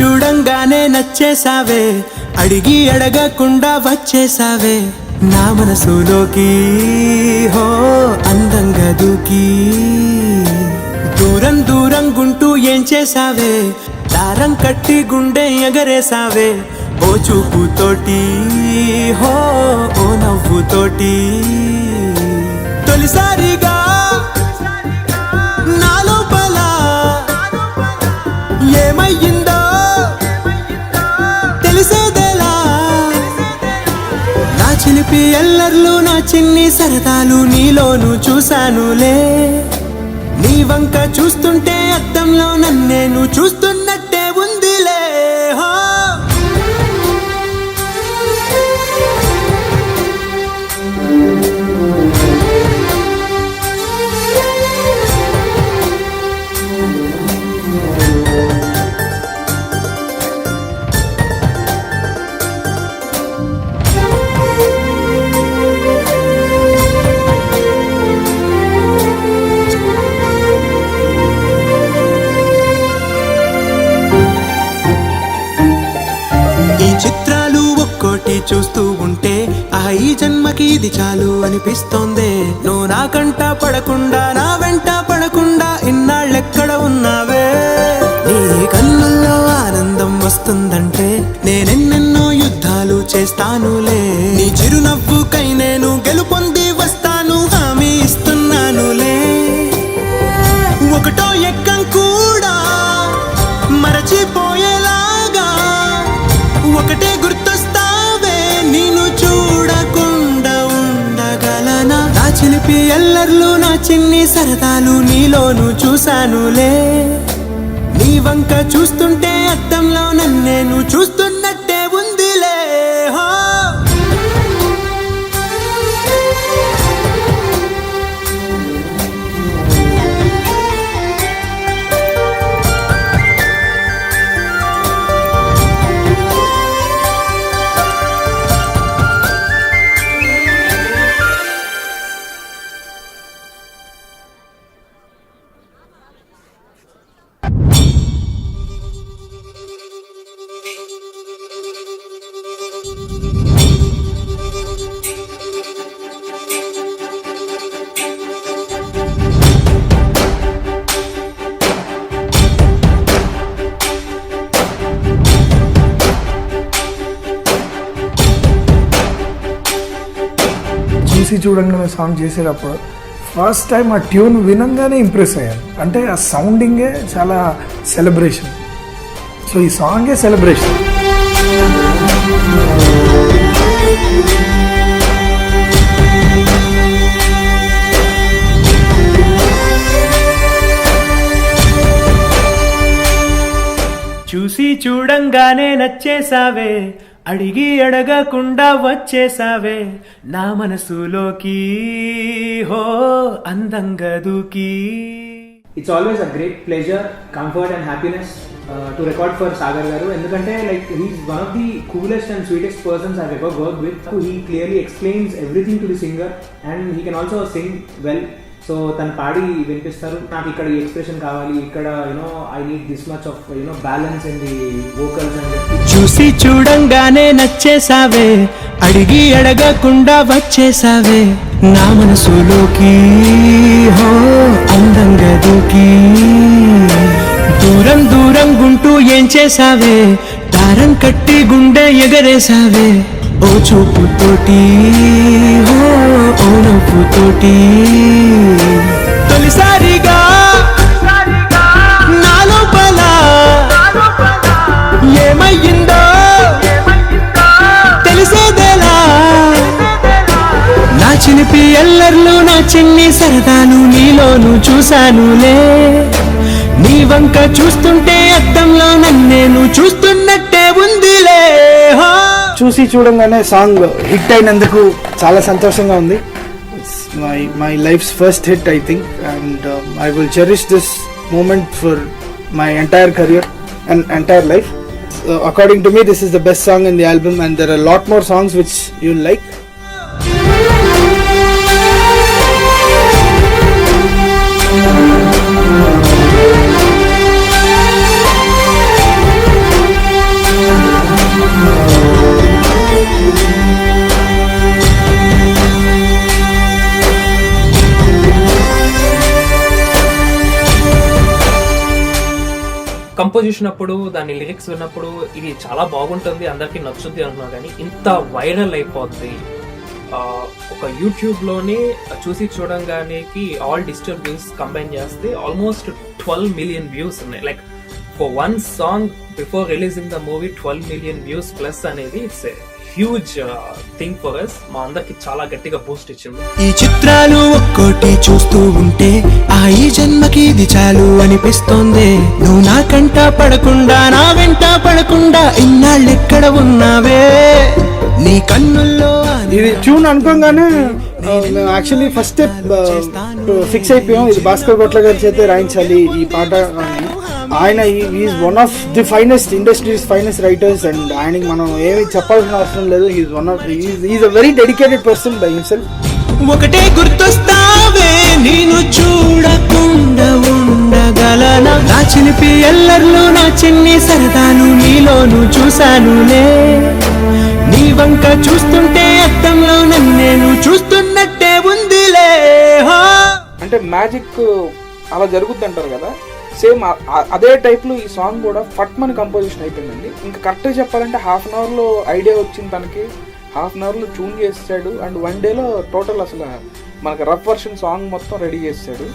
చూడంగానే నచ్చేసావే, అడిగి అడగకుండా వచ్చేసావే నా మనసులోకి. హో అందంగా దూకి దూరం దూరం గుంటూ ఏం చేసావే, దారం కట్టి గుండె ఎగరేసావే ఓ చూపుతోటి, హో ఓ నవ్వుతోటి. తొలిసారిగా నా లోపల ఏమయ్యిందో తెలిసేదేలా. నా చిలిపి ఎల్లర్లు నా చిన్ని సరదాలు నీలోను చూశానులే. నీ వంక చూస్తుంటే అద్దంలో నన్నేను చూస్తున్నట్టే ఉందిలే. హో చిత్రాలు ఒక్కోటి చూస్తూ ఉంటే ఈ జన్మకి ఇది చాలు అనిపిస్తోందే. నువ్వు నా కంట పడకుండా నా వెంట పడకుండా ఇన్నాళ్ళెక్కడ ఉన్నావే. నీ కన్నుల్లో ఆనందం వస్తుందంటే నేనెన్నెన్నో యుద్ధాలు చేస్తానులే. నీ చిరునవ్వుకై నేను గెలుపొంది వస్తాను హామీ ఇస్తున్నానులే. ఒకటో ఎక్కం కూడా మరచిపోయేలాగా ఒకటే గుర్తొస్తావే, నిన్ను చూడకుండా ఉండగలనా. నా చిలిపి ఎల్లర్లు నా చిన్ని సరదాలు నీలోను చూశానులే. నీ వంక చూస్తుంటే అద్దంలో నన్నేను చూస్తున్నట్టే ఉందిలే. హో చూసి చూడంగానే సాంగ్ చేసేటప్పుడు ఫస్ట్ టైం ఆ ట్యూన్ వినంగానే ఇంప్రెస్ అయ్యాను. అంటే ఆ సౌండింగే చాలా సెలబ్రేషన్. సో ఈ సాంగే సెలబ్రేషన్. చూసి చూడంగానే నచ్చేసావే, అడిగి అడగకుండా వచ్చేసావే నా మనసులోకి. హో అందంగా దూకి. It's always a great pleasure, comfort and happiness to record for Sagar Garu. Endukante like he's one of the coolest and sweetest persons I've ever worked with. He clearly explains everything to the singer and he can also sing well. So తను పాడి వినిపిస్తారు. నాకు ఇక్కడ ఈ expression కావాలి, ఇక్కడ I need this much of balance in the vocals అని చెప్పి. చూసి చూడంగానే నచ్చేసావే, అడిగి అడగకుండా వచ్చేసావే నా మనసులోకి. హో అందంగా దూకి దూరం దూరం గుంటూ ఏం చేసావే, దారం కట్టి గుండె ఎగరేసావే ఓ చూపుతోటి, ఓ నవ్వుతోటి. తొలిసారిగా నా లోపల ఏమయ్యిందో తెలిసేదేలా. నా చిలిపి ఎల్లర్లు నా చిన్ని సరదాలు నీలోను చూశానులే. నీ వంక చూస్తుంటే అద్దంలో నన్నేను చూస్తున్నట్టే ఉందిలే. చూసి చూడంగానే సాంగ్ హిట్ అయినందుకు చాలా సంతోషంగా ఉంది. My life's first hit I think and I will cherish this moment for my entire career and entire life. According to me, this is the best song in the album and there are a lot more songs which you'll like. Composition అప్పుడు దాని lyrics విన్నప్పుడు ఇది చాలా బాగుంటుంది, అందరికీ నచ్చుద్ది అంటున్నారు, కానీ ఇంత వైరల్ అయిపోద్ది ఒక యూట్యూబ్లోనే చూసి చూడంగానేకి ఆల్ డిజిటల్ వ్యూస్ కంబైన్ చేస్తే ఆల్మోస్ట్ 12 million వ్యూస్ ఉన్నాయి. Like for one song before releasing the movie 12 million views plus అనేది it's huge thing for us. మా అందరికి చాలా గట్టిగా బూస్ట్ ఇచ్చింది. ఈ చిత్రాలు ఒక్కోటి చూస్తూ ఉంటే ఈ జన్మకి ఇది చాలు అనిపిస్తోంది. నువ్వు నా కంట పడకుండా నా వెంట పడకుండా ఇన్నాళ్ళెక్కడ ఉన్నావే నీ కన్నుల్లో. ఇది ట్యూన్ అనుకోగానే మేము యాక్చువల్లీ ఫస్ట్ స్టెప్ ఫిక్స్ అయిపోయాం, ఇది భాస్కర్ గొట్ల గారి చేతే రాయించాలి ఈ పాట అని. ఆయన is one of the finest industries finest writers and ఆయనకి మనం ఏమి చెప్పాల్సిన అవసరం లేదు. Is one of is a very dedicated person by himself. ఒకటే గుర్తొస్తావే నేను చూడకుండా ఉండగలనా, నా చిలిపి ఎల్లర్లు నా చిన్ని సరదాను నీలోను చూశానులే. నీ వంక చూస్తుంటే అద్దంలో నన్నేను చూస్తున్నట్టే ఉందిలే. అంటే మ్యాజిక్ అలా జరుగుద్ది అంటారు కదా, సేమ్ అదే టైప్లో ఈ సాంగ్ కూడా ఫట్మని కంపోజిషన్ అయిపోయిందండి. ఇంకా కరెక్ట్గా చెప్పాలంటే హాఫ్ అన్ అవర్లో ఐడియా వచ్చింది తనకి, హాఫ్ అన్ అవర్లో ట్యూన్ చేసాడు అండ్ 1 dayలో టోటల్ అసలు మనకి రఫ్ వర్షన్ సాంగ్ మొత్తం రెడీ చేసాడు.